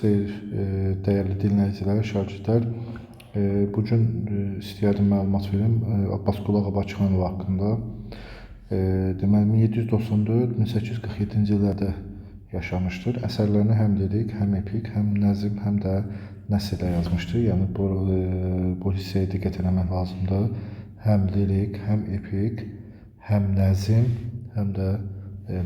xeyir, dəyərli dinləyicilər, şagirdlər. Bugün istəyərdim məlumat verim Abbas Qulaq Abbaçıxanov haqqında. Deməli 1794-1847-ci illərdə yaşamışdır. Əsərlərini həm lirik, həm epik, həm nəzm, həm də nəsrlə yazmışdır. Yəni bu hissəyə diqqət etmək lazımdır. Həm lirik, həm epik, həm nəzm, həm də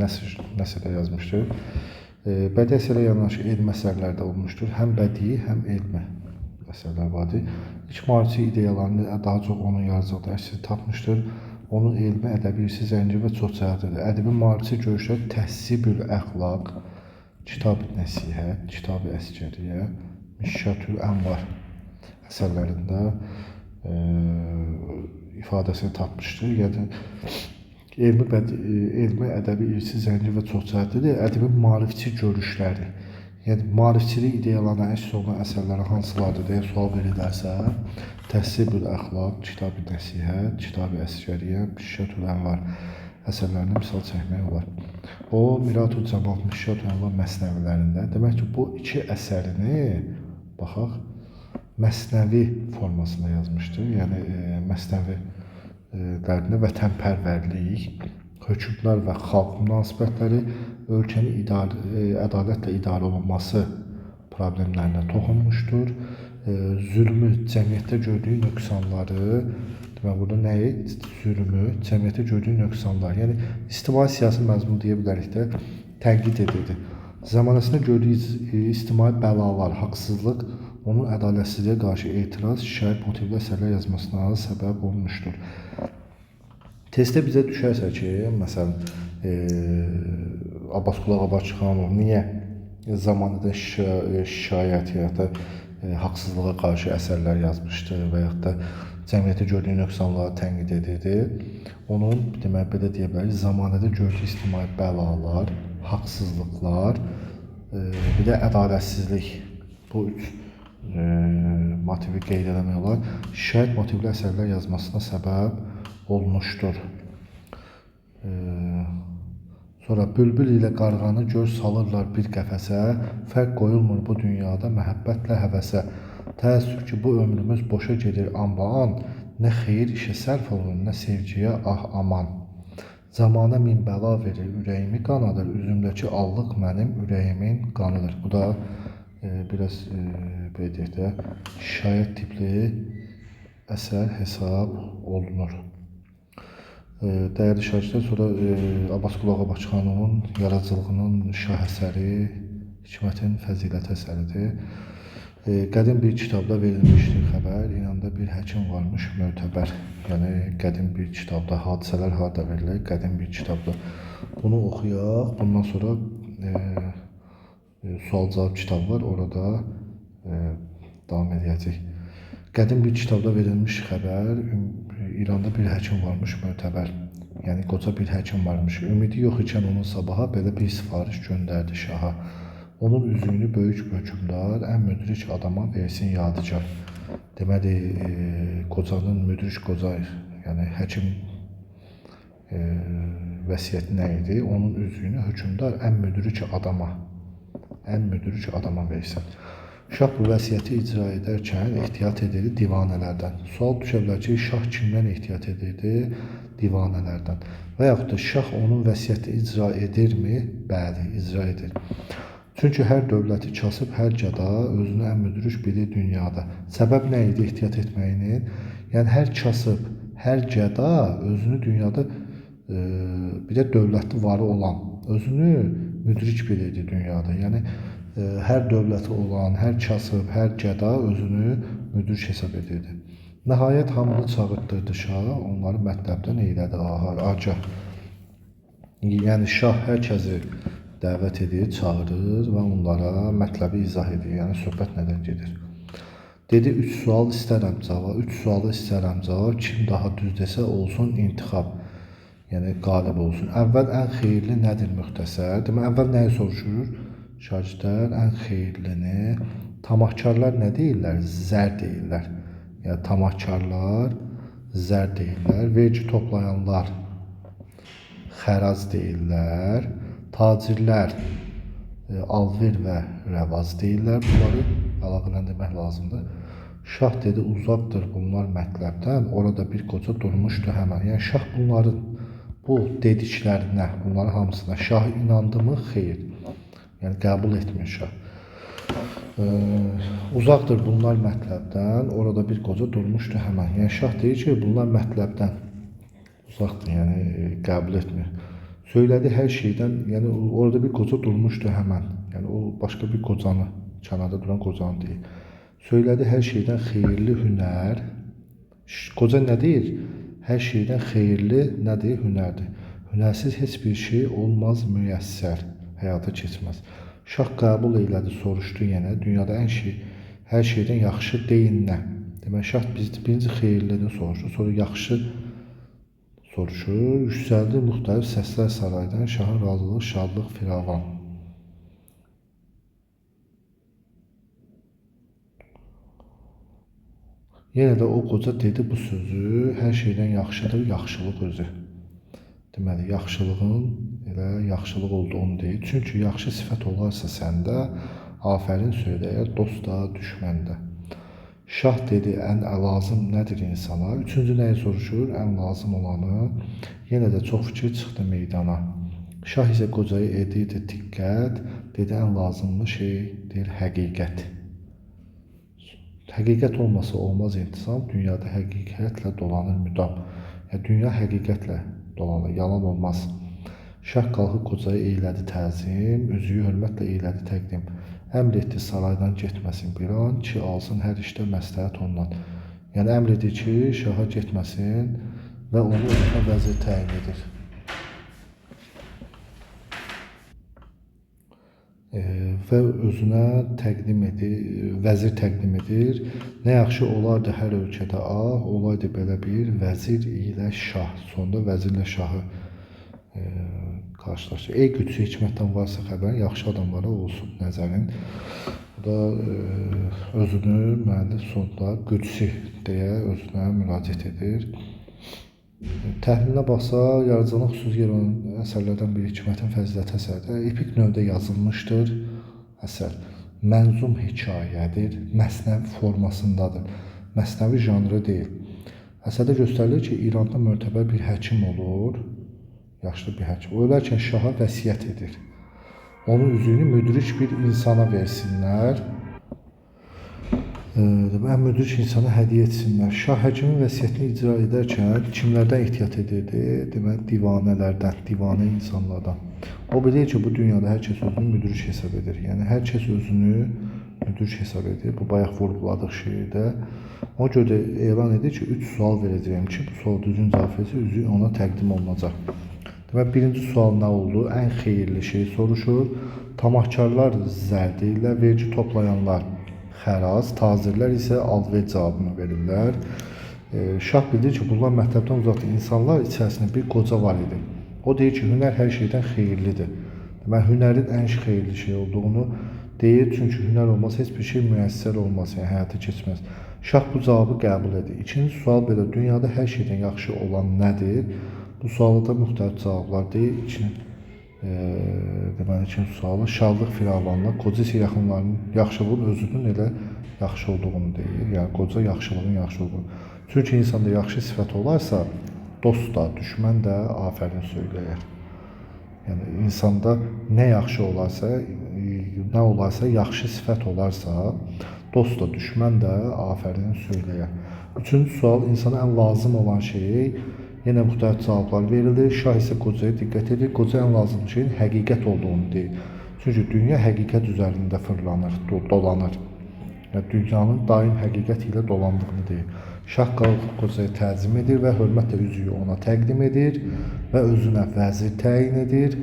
nəsrlə yazmışdır. Bədii əsərlə yanaşı elmi əsərlər də olmuşdur. Həm bədii, həm elmi əsərlər vardır. İlk maarifçi ideyalarını daha çox onun yaradıcılığında əks tapmışdır. Onun elmi, ədəbi irsi zəngin və çoxcəhətlidir. Ədəbi maarifçi görüşlər Təhsibül Əxlaq, Kitab-ı Nəsihət, Kitab-ı Əsgəriyyə, Mişkətül Ənvar əsərlərində ifadəsini tapmışdır. Yəni elmi, ədəbi irsi zəngin və çoxcəhətlidir. Ədəbi maarifçi görüşləri, yəni maarifçilik ideyalarına əks olunan əsərləri hansılardır deyə sual verirlərsə, Təhsibül Əxlaq, Kitab-ı Nəsihət, Kitab-ı Əsgəriyyə, Mişkətül Ənvar əsərlərini misal çəkmək olar. O, Miratül Cəmal, Mişkətül Ənvar məsnəvilərində, demək ki, bu iki əsərini, baxaq, məsnəvi formasında yazmışdır. Yəni, məsnəvilərində vətənpərvərlik, hökmdar və xalq münasibətləri, ölkənin ədalətlə idarə olunması problemlərinə toxunmuşdur. Zülmü, cəmiyyətdə gördüyü nöqsanları, demək, burada nəyi? Zülmü, cəmiyyətdə gördüyü nöqsanlar, yəni ictimai siyasi məzmun deyə bilərik də, tənqid edirdi. Zamanəsində gördüyü ictimai bəlalar, haqsızlıq, onun ədalətsizliyə qarşı etiraz, şikayət motivli əsərlər yazmasına səbəb olmuşdur. Testdə bizə düşərsə ki, məsələn, Abbas Qulaq Abbaçıxanov niyə zamanında şikayət ya da haqsızlığa qarşı əsərlər yazmışdır və yaxud da cəmiyyətdə gördüyü nöqsanları tənqid edirdi. Onun, demək, belə deyə bilərik, zamanında gördüyü ictimai bəlalar, haqsızlıqlar, bir də ədalətsizlik, bu üç motivi qeyd eləmək olar, şikayət motivli əsərlər yazmasına səbəb olmuşdur. Sonra bülbül ilə qarğanı gör salırlar bir qəfəsə, fərq qoyulmur bu dünyada məhəbbətlə həvəsə. Təəssüf ki, bu ömrümüz boşa gedir aman, nə xeyir işə sərf olunur, nə sevgiyə ah aman. Zamana min bəla verir, ürəyimi qanadır, üzümdəki allıq mənim ürəyimin qanıdır. Bu da biraz belə deyək də, şikayət tipli əsər hesab olunur. Dəyərli şagirdlər, sonra Abbas Qulaq Abbaçıxanovun yaradıcılığının şah əsəri Hikmətin Fəzilət əsəridir. Qədim bir kitabda verilmişdir xəbər, İranda bir həkim varmış, mötəbər. Yəni, qədim bir kitabda, hadisələr harada verilir, qədim bir kitabda. Bunu oxuyaq, bundan sonra sual-cavab kitabı var, orada davam edəcək. Qədim bir kitabda verilmiş xəbər, İranda bir həkim varmış, mötəbər. Yəni, qoca bir həkim varmış. Ümidi yox ikən onun sabaha belə bir sifariş göndərdi şaha. Onun üzüyünü böyük hökmdar, ən müdrik adama versin yadigar. Deməli, qocanın müdrik qoca, yəni həkim vəsiyyəti nə idi? Onun üzüyünü hökmdar ən müdrik adama versin. Şah bu vəsiyyəti icra edərkən ehtiyat edirdi divanələrdən. Sual düşə bilər ki, şah kimdən ehtiyat edirdi? Divanələrdən. Və yaxud da şah onun vəsiyyəti icra edirmi? Bəli, icra edir. Çünki hər dövləti kasıb, hər gəda özünü ən müdrik bilir dünyada. Səbəb nə idi ehtiyat etməyinin? Yəni, hər kasıb, hər gəda özünü dünyada bir də dövləti varı olan, özünü müdrik bilirdi dünyada. Yəni, hər dövləti olan, hər kasıb, hər gəda özünü müdrik hesab edirdi. Nəhayət hamını çağırtdırdı şah, onları mətləbdən eylədi agah. Yəni, şah hər kəsi dəvət edir, çağırır və onlara mətləbi izah edir. Yəni, söhbət nədən gedir? Dedi, 3 sual istərəm cavab, 3 sualı istərəm cavab, kim daha düz desə olsun intixab. Yəni, qalib olsun. Əvvəl ən xeyirli nədir müxtəsər? Demək, əvvəl nəyi soruşur? Şagirdlər ən xeyirlini, tamahkarlar nə deyirlər? Zər deyirlər. Yəni, tamahkarlar zər deyirlər. Vergi toplayanlar xəraz deyirlər. Tacirlər alver və rəvaz deyirlər. Bunları əlaqələndirmək lazımdır. Şah dedi uzaqdır bunlar mətləbdən, orada bir qoca durmuşdu həmən. Yəni şah bunların bu dediklərinə, bunların hamısına şah inandı mı? Xeyr. Yəni qəbul etmir şah. Uzaqdır bunlar mətləbdən, orada bir qoca durmuşdu həmən. Yəni şah deyir ki, bunlar mətləbdən uzaqdır, yəni qəbul etmir. Söylədi hər şeydən, yəni orada bir qoca durmuşdu həmən. Yəni o başqa bir qocanı, kənarda duran qocanı deyir. Söylədi hər şeydən xeyirli hünər. Qoca nə deyir? Hər şeydən xeyirli nədir? Hünərdir. Hünərsiz heç bir şey olmaz müyəssər, həyata keçməz. Şah qəbul elədi, soruşdu yenə. Dünyada hər şeydən yaxşı deyin nə? Demək, şah birinci xeyirlidir soruşur, sonra yaxşı soruşur. Yüksəldi müxtəlif səslər saraydan, şahın razılıq, şadlıq, firavan. Yenə də o qoca dedi bu sözü, hər şeydən yaxşıdır, yaxşılıq özü. Deməli, yaxşılığın elə yaxşılıq olduğunu deyir. Çünki yaxşı sifət olarsa səndə, afərin söyləyər, dost da, düşmən də. Şah dedi, ən lazım nədir insana? Üçüncü nəyi soruşur? Ən lazım olanı. Yenə də çox fikir çıxdı meydana. Şah isə qocayı edirdi diqqət, dedi, ən lazımlı şey deyir, həqiqət. Həqiqət olmasa olmaz intisam, dünyada həqiqətlə dolanır müdam. Yəni, dünya həqiqətlə dolanır, yalan olmaz. Şah qalxıb qocayı eylədi təzim, üzüyü hörmətlə eylədi təqdim. Əmr etdi saraydan getməsin bir an ki, alsın hər işdə məsləhət ondan. Yəni, əmr edir ki, şaha getməsin və onu özünə vəzir təyin edir. Və özünə vəzir təqdim edir. Nə yaxşı olardı hər ölkədə olaydı belə bir vəzir ilə şah. Sonunda vəzirlə şahı qarşılaşır. Ey qüdsə hikmətdən varsa xəbər, yaxşı adamlara olsun nəzərin. Bu da özünü müəllif sonunda qüdsi deyə özünə müraciət edir. Təhlilinə baxsa, yaradıcılıq xüsusi yer olan əsərlərdən biri Hikmətin Fəziləti əsərdir. Epik növdə yazılmışdır əsər. Mənzum hekayədir, məsnəvi formasındadır. Məsnəvi janrı deyil. Əsərdə göstərilir ki, İranda mötəbər bir həkim olur, yaşlı bir həkim. O ölərkən şaha vəsiyyət edir. Onun üzüyünü müdrik bir insana versinlər. Ən müdrik insana hədiyyə etsinlər. Şah həkimin vəsiyyətini icra edərkən kimlərdən ehtiyat edirdi? Demək, divanələrdən, divanə insanlardan. O bilir ki, bu dünyada hər kəs özünü müdrik hesab edir. Yəni, hər kəs özünü müdrik hesab edir. Bu, bayaq vurguladıq şeirdə. O görə elan edir ki, 3 sual verəcəyim ki, bu sual düzgün cavab versə, üzü ona təqdim olunacaq. Demək, birinci sual nə oldu? Ən xeyirli şey soruşur. Tamahkarlar zər deyirlər, vergi toplayanlar xəraz, tazirlər isə alver cavabını verirlər. Şah bildir ki, bunlar mətləbdən uzaqda insanlar içərisində bir qoca var idi. O deyir ki, hünər hər şeydən xeyirlidir. Demək, hünərin ən xeyirli şey olduğunu deyir, çünki hünər olmaz, heç bir şey müəssər olmaz, yəni həyata keçməz. Şah bu cavabı qəbul edir. İkinci sual belə, dünyada hər şeydən yaxşı olan nədir? Bu sualda müxtəlif cavablar deyir. Deməli, ikinci sualı, şadlıq firavanla, qoca isə yaxınlarının yaxşılığın özünün elə yaxşı olduğunu deyir. Yəni, qoca yaxşılığın yaxşı olduğunu. Çünki insanda yaxşı sifət olarsa, dost da, düşmən də afərin söyləyər. Yəni, insanda nə yaxşı olarsa, nə olarsa, yaxşı sifət olarsa, dost da, düşmən də afərin söyləyər. Üçüncü sual, insana ən lazım olan şeyi, yenə müxtəlif cavablar verilir. Şah isə qocaya diqqət edir. Qoca ən lazımlı şeyin həqiqət olduğunu deyir. Çünki dünya həqiqət üzərində fırlanır, dolanır. Yəni, dünyanın daim həqiqət ilə dolandığını deyir. Şah qalxıb qocaya təzim edir və hörmətlə üzüyü ona təqdim edir və özünə vəzir təyin edir.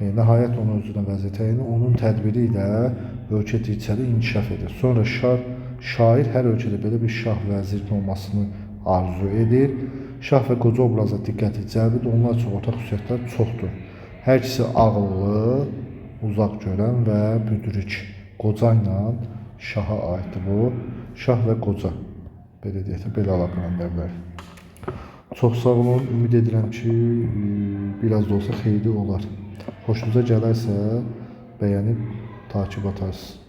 Nəhayət onun özünə vəzir təyin edir. Onun tədbiri ilə ölkə dirçəli inkişaf edir. Sonra şair hər ölkədə belə bir şah vəzirin olmasını arzu edir. Şah və qoca obraza diqqəti cəlb edir. Onlar üçün ortaq xüsusiyyətlər çoxdur. Hər ikisi ağıllı, uzaq görən və müdrik. Qoca ilə şaha aiddir bu. Şah və qoca. Belə deyək də, belə əlaqələndirlər. Çox sağ olun. Ümid edirəm ki, biraz da olsa xeyirli olar. Xoşunuza gələrsə, bəyənib takip atarsınız.